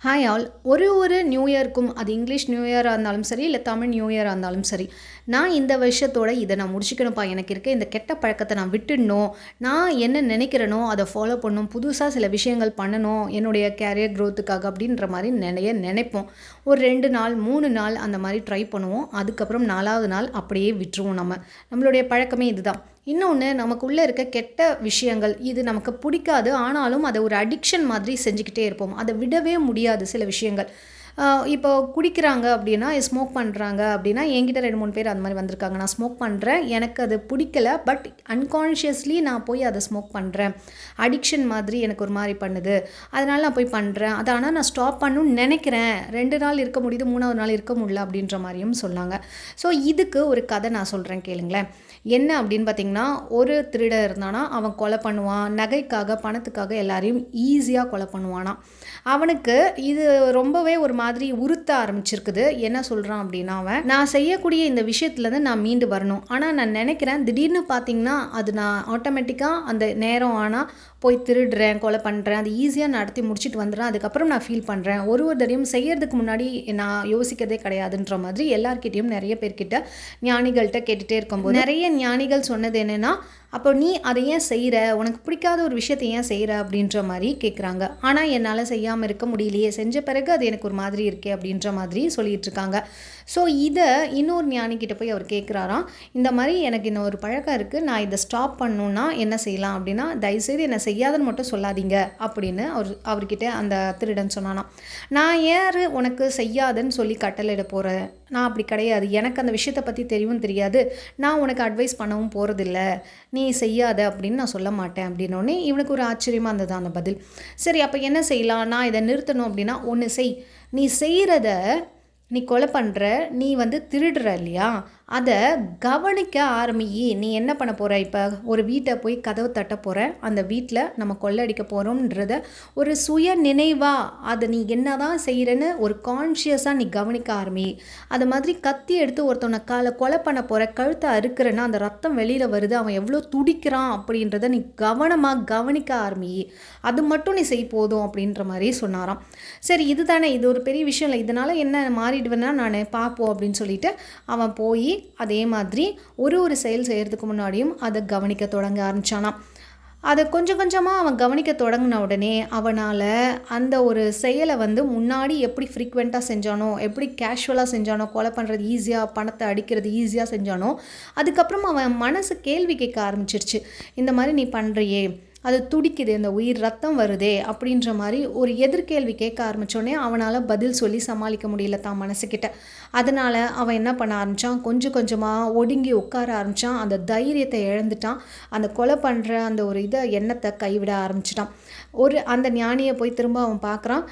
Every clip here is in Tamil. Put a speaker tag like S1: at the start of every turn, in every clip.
S1: Hi all. ஒரு நியூ இயர்க்கும் அது இங்கிலீஷ் நியூ இயராக இருந்தாலும் சரி, இல்லை தமிழ் நியூ இயராக இருந்தாலும் சரி, நான் இந்த வருஷத்தோட இதை நான் முடிச்சுக்கணும்ப்பா. எனக்கு இருக்க இந்த கெட்ட பழக்கத்தை நான் விட்டுடணும். நான் என்ன நினைக்கிறேனோ அதை ஃபாலோ பண்ணணும். புதுசாக சில விஷயங்கள் பண்ணணும் என்னுடைய கேரியர் க்ரோத்துக்காக அப்படின்ற மாதிரி நிறைய நினைப்போம். ஒரு 2 நாள் 3 நாள் அந்த மாதிரி ட்ரை பண்ணுவோம். அதுக்கப்புறம் 4வது நாள் அப்படியே விட்டுருவோம். நம்மளுடைய பழக்கமே இதுதான். இன்னொன்று, நமக்குள்ளே இருக்க கெட்ட விஷயங்கள் இது நமக்கு பிடிக்காது. ஆனாலும் அதை ஒரு அடிக்ஷன் மாதிரி செஞ்சுக்கிட்டே இருப்போம். அதை விடவே முடியாது சில விஷயங்கள். இப்போ குடிக்கிறாங்க அப்படின்னா, ஸ்மோக் பண்ணுறாங்க அப்படின்னா, என்கிட்ட 2-3 பேர் அந்த மாதிரி வந்திருக்காங்க. நான் ஸ்மோக் பண்ணுறேன், எனக்கு அது பிடிக்கல, பட் அன்கான்ஷியஸ்லி நான் போய் அதை ஸ்மோக் பண்ணுறேன். அடிக்ஷன் மாதிரி எனக்கு ஒரு மாதிரி பண்ணுது, அதனால நான் போய் பண்ணுறேன். அதை ஆனால் நான் ஸ்டாப் பண்ணணும்னு நினைக்கிறேன். 2 நாள் இருக்க முடியுது, 3வது நாள் இருக்க முடியல அப்படின்ற மாதிரியும் சொன்னாங்க. ஸோ இதுக்கு ஒரு கதை நான் சொல்கிறேன், கேளுங்களேன். என்ன அப்படின்னு பார்த்தீங்கன்னா, ஒரு திருடன் இருந்தானா, அவன் கொலை பண்ணுவான். நகைக்காக, பணத்துக்காக எல்லாரையும் ஈஸியாக கொலை பண்ணுவானா. அவனுக்கு இது ரொம்பவே ஒரு மாதிரி உறுத்த ஆரம்பிச்சிருக்குது. என்ன சொல்கிறான் அப்படின்னா, அவன் நான் செய்யக்கூடிய இந்த விஷயத்துலேருந்து நான் மீண்டு வரணும். ஆனால் நான் நினைக்கிறேன், திடீர்னு பார்த்தீங்கன்னா அது நான் ஆட்டோமேட்டிக்காக அந்த நேரம் ஆனால் போய் திருடுறேன், கொலை பண்ணுறேன், அது ஈஸியாக நடத்தி முடிச்சுட்டு வந்துடுறேன். அதுக்கப்புறம் நான் ஃபீல் பண்ணுறேன். ஒரு தடையும் செய்யறதுக்கு முன்னாடி நான் யோசிக்கிறதே கிடையாதுன்ற மாதிரி எல்லார்கிட்டையும் நிறைய பேர்கிட்ட ஞானிகள்கிட்ட கேட்டுகிட்டே இருக்கும்போது நிறைய ஞானிகள் சொன்னது என்னென்னா, அப்போ நீ அதை ஏன் செய்கிற, உனக்கு பிடிக்காத ஒரு விஷயத்தை ஏன் செய்கிற அப்படின்ற மாதிரி கேட்குறாங்க. ஆனால் என்னால் செய்யாமல் இருக்க முடியலையே, செஞ்ச பிறகு அது எனக்கு ஒரு மாதிரி இருக்கே அப்படின்ற மாதிரி சொல்லிகிட்டு இருக்காங்க. ஸோ இதை இன்னொரு ஞானிக்கிட்ட போய் அவர் கேட்குறாராம், இந்த மாதிரி எனக்கு இன்னொரு பழக்கம் இருக்குது, நான் இதை ஸ்டாப் பண்ணணுன்னா என்ன செய்யலாம் அப்படின்னா, தயவுசெய்து என்னை செய்யாதுன்னு மட்டும் சொல்லாதீங்க அப்படின்னு அவர்கிட்ட அந்த திருடன் சொன்னானாம். நான் யார் உனக்கு செய்யாதுன்னு சொல்லி கட்டளையிட போகிறேன்? நான் அப்படி கிடையாது. எனக்கு அந்த விஷயத்தை பற்றி தெரியவும் தெரியாது. நான் உனக்கு அட்வைஸ் பண்ணவும் போகிறதில்ல. நீ செய்யாத அப்படின்னு நான் சொல்ல மாட்டேன் அப்படின்னோடனே இவனுக்கு ஒரு ஆச்சரியமாக இருந்தது அந்த பதில். சரி, அப்போ என்ன செய்யலாம்? நான் இதை நிறுத்தணும் அப்படின்னா ஒன்று செய். நீ செய்கிறத, நீ கொலை பண்ணுற, நீ திருடுற இல்லையா, அதை கவனிக்க ஆரம்பி. நீ என்ன பண்ண போகிற? இப்போ ஒரு வீட்டை போய் கதவு தட்ட போகிற, அந்த வீட்டில் நம்ம கொள்ளடிக்க போகிறோம்ன்றத ஒரு சுய நினைவாக அதை நீ என்ன தான் செய்கிறேன்னு ஒரு கான்ஷியஸாக நீ கவனிக்க ஆரம்பி. அது மாதிரி கத்தி எடுத்து ஒருத்தவனை கொலை பண்ண போகிற, கழுத்தை அறுக்கிறன்னா அந்த ரத்தம் வெளியில் வருது, அவன் எவ்வளோ துடிக்கிறான் அப்படின்றத நீ கவனமாக கவனிக்க ஆரம்பி. அது மட்டும் நீ செய் போதும் அப்படின்ற மாதிரி சொன்னாராம். சரி, இதுதானே, இது ஒரு பெரிய விஷயம் இல்லை, இதனால் என்ன மாறிடுவேன்னா நான் பார்ப்போம் அப்படின்னு சொல்லிட்டு அவன் போய் அதே மாதிரி ஒரு செயல் செய்கிறதுக்கு முன்னாடியும் அதை கவனிக்க தொடங்க ஆரம்பிச்சானாம். அதை கொஞ்சம் கொஞ்சமாக அவன் கவனிக்க தொடங்கின உடனே அவனால் அந்த ஒரு செயலை முன்னாடி எப்படி ஃப்ரீக்வெண்ட்டாக செஞ்சானோ, எப்படி கேஷுவலாக செஞ்சானோ, கொலை பண்ணுறது ஈஸியாக, பணத்தை அடிக்கிறது ஈஸியாக செஞ்சானோ, அதுக்கப்புறம் அவன் மனசு கேள்வி கேட்க ஆரம்பிச்சிருச்சு. இந்த மாதிரி நீ பண்ணுறியே, அது துடிக்குது, இந்த உயிர் ரத்தம் வருதே அப்படின்ற மாதிரி ஒரு எதிர்கேள்வி கேட்க ஆரம்பித்தோடனே அவனால் பதில் சொல்லி சமாளிக்க முடியல தான் மனசுக்கிட்ட. அதனால் அவன் என்ன பண்ண ஆரம்பித்தான், கொஞ்சம் கொஞ்சமாக ஒடுங்கி உட்கார ஆரம்பித்தான். அந்த தைரியத்தை இழந்துட்டான். அந்த கொலை பண்ணுற அந்த ஒரு எண்ணத்தை கைவிட ஆரம்பிச்சிட்டான். அந்த ஞானியை போய் திரும்ப அவன் பார்க்குறான்.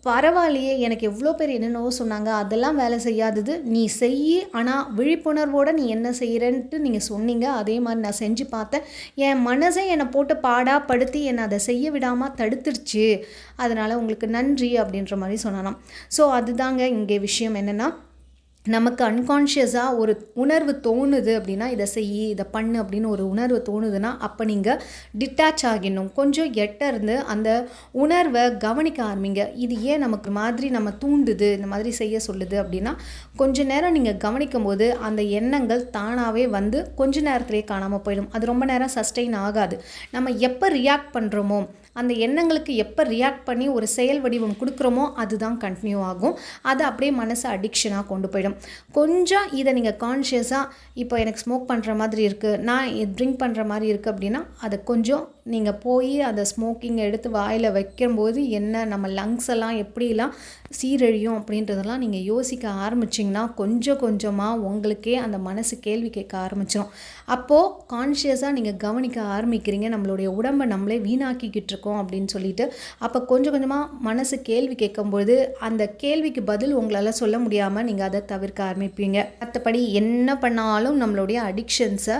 S1: பரவாயில்லையே, எனக்கு எவ்வளோ பேர் என்னென்னவோ சொன்னாங்க, அதெல்லாம் வேலை செய்யாதது, நீ செய், ஆனால் விழிப்புணர்வோடு நீ என்ன செய்கிறேன்ட்டு நீங்கள் சொன்னீங்க, அதே மாதிரி நான் செஞ்சு பார்த்தேன். என் மனசை என்னை போட்டு படுத்தி என்னை அதை செய்ய விடாமல் தடுத்துருச்சு, அதனால் உங்களுக்கு நன்றி அப்படின்ற மாதிரி சொன்னானாம். ஸோ அதுதாங்க இங்கே விஷயம். என்னென்னா, நமக்கு அன்கான்ஷியஸாக ஒரு உணர்வு தோணுது அப்படின்னா, இதை செய், இதை பண்ணு அப்படின்னு ஒரு உணர்வு தோணுதுன்னா, அப்போ நீங்கள் டிட்டாச் ஆகிடணும். கொஞ்சம் இருந்து அந்த உணர்வை கவனிக்க ஆரம்பிங்க. இது ஏன் நமக்கு மாதிரி நம்ம தூண்டுது, இந்த மாதிரி செய்ய சொல்லுது அப்படின்னா, கொஞ்ச நேரம் நீங்கள் கவனிக்கும் போது அந்த எண்ணங்கள் தானாகவே கொஞ்ச நேரத்திலே காணாமல் போயிடும். அது ரொம்ப நேரம் சஸ்டெயின் ஆகாது. நம்ம எப்போ ரியாக்ட் பண்ணுறோமோ, அந்த எண்ணங்களுக்கு எப்போ ரியாக்ட் பண்ணி ஒரு செயல் வடிவம் கொடுக்குறோமோ அதுதான் கண்டினியூ ஆகும். அது அப்படியே மனசை அடிக்ஷனாக கொண்டு போயிடும். கொஞ்சம் இதை நீங்கள் கான்ஷியஸாக, இப்போ எனக்கு ஸ்மோக் பண்ணுற மாதிரி இருக்குது, நான் ட்ரிங்க் பண்ணுற மாதிரி இருக்குது அப்படின்னா, அதை கொஞ்சம் நீங்கள் போய் அதை ஸ்மோக்கிங் எடுத்து வாயில் வைக்கும்போது என்ன நம்ம லங்ஸ் எல்லாம் எப்படிலாம் சீரழியும் அப்படின்றதெல்லாம் நீங்கள் யோசிக்க ஆரம்பிச்சிங்கன்னா, கொஞ்சம் கொஞ்சமாக உங்களுக்கே அந்த மனசு கேள்வி கேட்க ஆரம்பிச்சிடும். அப்போது கான்ஷியஸாக நீங்கள் கவனிக்க ஆரம்பிக்கிறீங்க, நம்மளுடைய உடம்பை நம்மளே வீணாக்கிக்கிட்டு இருக்கோம் அப்படின்னு சொல்லிட்டு. அப்போ கொஞ்சம் கொஞ்சமாக மனசு கேள்வி கேட்கும்போது அந்த கேள்விக்கு பதில் உங்களால் சொல்ல முடியாமல் நீங்கள் அதை தவிர்க்க ஆரம்பிப்பீங்க. மற்றபடி என்ன பண்ணாலும் நம்மளுடைய அடிக்ஷன்ஸை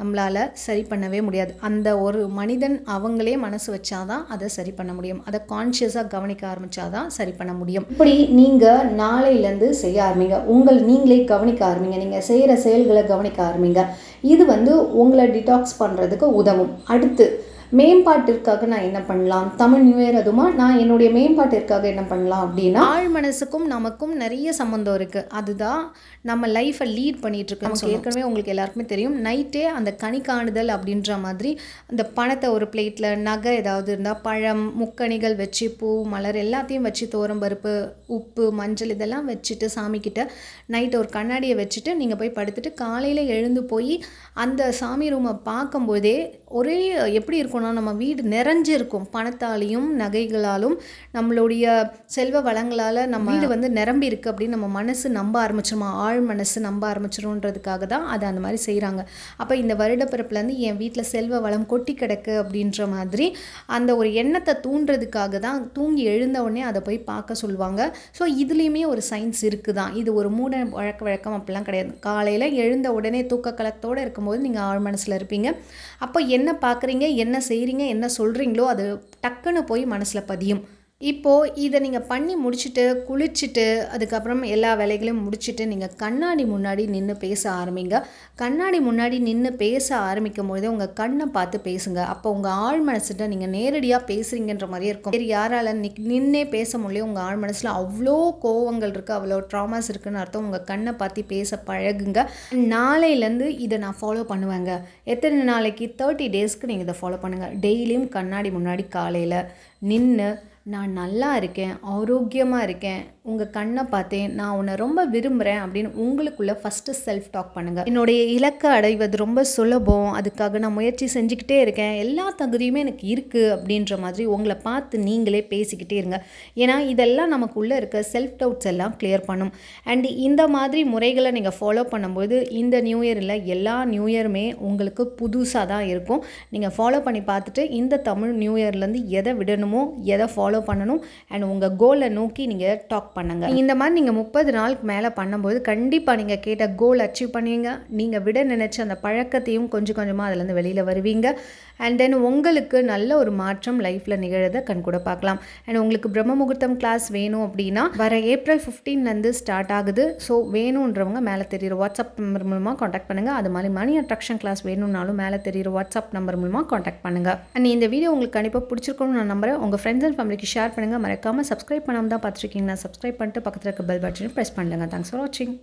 S1: நம்மளால் சரி பண்ணவே முடியாது. அந்த ஒரு மனிதன் அவங்களே மனசு வச்சாதான் அதை சரி பண்ண முடியும். அதை கான்ஷியஸாக கவனிக்க ஆரம்பித்தாதான் சரி பண்ண முடியும். இப்படி நீங்கள் நாளையிலேருந்து செய்ய ஆரம்பிங்க. நீங்களே கவனிக்க ஆரம்பிங்க. நீங்கள் செய்கிற செயல்களை கவனிக்க ஆரம்பிங்க. இது உங்களை டிடாக்ஸ் பண்ணுறதுக்கு உதவும். அடுத்து மேம்பாட்டிற்காக நான் என்ன பண்ணலாம், தமிழ் நியூ இயர் அதுமா நான் என்னுடைய மேம்பாட்டிற்காக என்ன பண்ணலாம் அப்படின்னா, ஆழ் மனசுக்கும் நமக்கும் நிறைய சம்மந்தம் இருக்குது. அதுதான் நம்ம லைஃப்பை லீட் பண்ணிகிட்ருக்கு. நமக்கு ஏற்கனவே உங்களுக்கு எல்லாருக்குமே தெரியும், நைட்டே அந்த கனி காணுதல் அப்படின்ற மாதிரி அந்த பணத்தை ஒரு பிளேட்டில் நகை ஏதாவது இருந்தால் பழம் முக்கணிகள் வச்சு பூ மலர் எல்லாத்தையும் வச்சு பருப்பு உப்பு மஞ்சள் இதெல்லாம் வச்சுட்டு சாமிக்கிட்ட நைட்டு ஒரு கண்ணாடியை வச்சுட்டு நீங்கள் போய் படுத்துட்டு காலையில் எழுந்து போய் அந்த சாமி ரூமை பார்க்கும்போதே ஒரே எப்படி இருக்கும்னா நம்ம வீடு நிறைஞ்சிருக்கும் பணத்தாலையும் நகைகளாலும் நம்மளுடைய செல்வ வளங்களால் நம்ம வீடு வந்து நிரம்பி இருக்குது அப்படின்னு நம்ம மனசு நம்ப ஆரம்பிச்சிருமா, ஆழ் மனசு நம்ப ஆரம்பிச்சிரும்ன்றதுக்காக தான் அதை அந்த மாதிரி செய்கிறாங்க. அப்போ இந்த வருடப்பிறப்புலேருந்து என் வீட்டில் செல்வ வளம் கொட்டி கிடக்கு அப்படின்ற மாதிரி அந்த ஒரு எண்ணத்தை தூண்டுறதுக்காக தான் தூங்கி எழுந்த உடனே அதை போய் பார்க்க சொல்லுவாங்க. ஸோ இதுலேயுமே ஒரு சயின்ஸ் இருக்குது தான். இது ஒரு மூட வழக்கம் அப்படிலாம் கிடையாது. காலையில் எழுந்த உடனே தூக்க கலக்கத்தோடு இருக்கும்போது நீங்கள் ஆழ் மனசில் இருப்பீங்க. அப்போ என்ன பார்க்குறீங்க, என்ன செய்கிறீங்க, என்ன சொல்கிறீங்களோ அது டக்குன்னு போய் மனசில் பதியும். இப்போது இதை நீங்கள் பண்ணி முடிச்சுட்டு குளிச்சுட்டு அதுக்கப்புறம் எல்லா வேலைகளையும் முடிச்சுட்டு நீங்கள் கண்ணாடி முன்னாடி நின்று பேச ஆரம்பிங்க. கண்ணாடி முன்னாடி நின்று பேச ஆரம்பிக்கும் பொழுது உங்கள் கண்ணை பார்த்து பேசுங்க. அப்போ உங்கள் ஆழ் மனசுகிட்ட நீங்கள் நேரடியாக பேசுகிறீங்கன்ற மாதிரியே இருக்கும். வேறு யாரால் நின்னே பேச முடியும். உங்கள் ஆழ் மனசில் அவ்வளோ கோவங்கள் இருக்குது, அவ்வளோ ட்ராமாஸ் இருக்குதுன்னு அர்த்தம். உங்கள் கண்ணை பார்த்து பேச பழகுங்க. நாளையிலேருந்து இதை நான் ஃபாலோ பண்ணுவேங்க. எத்தனை நாளைக்கு 30 டேஸ்க்கு நீங்கள் இதை ஃபாலோ பண்ணுங்கள். டெய்லியும் கண்ணாடி முன்னாடி காலையில் நின்று நான் நல்லா இருக்கேன், ஆரோக்கியமாக இருக்கேன், உங்கள் கண்ணை பார்த்தேன், நான் உன்னை ரொம்ப விரும்புகிறேன் அப்படின்னு உங்களுக்குள்ளே ஃபஸ்ட்டு செல்ஃப் டாக் பண்ணுங்கள். என்னுடைய இலக்கை அடைவது ரொம்ப சுலபம், அதுக்காக நான் முயற்சி செஞ்சுக்கிட்டே இருக்கேன், எல்லா தகுதியுமே எனக்கு இருக்குது அப்படின்ற மாதிரி உங்களை பார்த்து நீங்களே பேசிக்கிட்டே இருங்க. ஏன்னா இதெல்லாம் நமக்குள்ளே இருக்க செல்ஃப் டவுட்ஸ் எல்லாம் கிளியர் பண்ணும். அண்ட் இந்த மாதிரி முறைகளை நீங்கள் ஃபாலோ பண்ணும்போது இந்த நியூ இயரில் எல்லா நியூ இயருமே உங்களுக்கு புதுசாக தான் இருக்கும். நீங்கள் ஃபாலோ பண்ணி பார்த்துட்டு இந்த தமிழ் நியூ இயர்லேருந்து எதை விடணுமோ எதை ஃபாலோ பண்ணணும் அண்ட் உங்கள் கோலை நோக்கி நீங்கள் டாக் பண்ணுங்கள். இந்த மாதிரி நீங்கள் 30 நாளுக்கு மேலே பண்ணும்போது கண்டிப்பாக நீங்கள் கேட்ட கோல் அச்சீவ் பண்ணுவீங்க. நீங்கள் விட நினச்ச அந்த பழக்கத்தையும் கொஞ்சம் கொஞ்சமாக அதுலேருந்து வெளியில் வருவீங்க. அண்ட் தென் உங்களுக்கு நல்ல ஒரு மாற்றம் லைஃப்பில் நிகழதை கூட பார்க்கலாம். அண்ட் உங்களுக்கு பிரம்ம முகூர்த்தம் கிளாஸ் வேணும் அப்படின்னா வர ஏப்ரல் 15லேருந்து ஸ்டார்ட் ஆகுது. ஸோ வேணுன்றவங்க மேலே தெரியுற வாட்ஸ்அப் நம்பர் மூலமாக காண்டாக்ட் பண்ணுங்கள். அது மாதிரி மணி அட்ராக்ஷன் கிளாஸ் வேணும்னாலும் மேலே தெரியுற வாட்ஸ்அப் நம்பர் மூலமாக காண்டாக்ட் பண்ணுங்கள். அண்ட் இந்த வீடியோ உங்களுக்கு கண்டிப்பாக பிடிச்சிருக்கணும்னு நான் நம்புறேன். உங்கள் ஃப்ரெண்ட்ஸ் அண்ட் ஃபேமிலிக்கு ஷேர் பண்ணுங்கள். மறக்காமல் சப்ஸ்கிரைப் பண்ணாமல் தான் பார்த்துருக்கீங்கன்னா சப்ஸ்கிரைப் பண்ணிட்டு பக்கத்தில் இருக்க பெல் பட்டனை ப்ரெஸ் பண்ணுங்கள். தேங்க்ஸ் ஃபார் வாட்சிங்.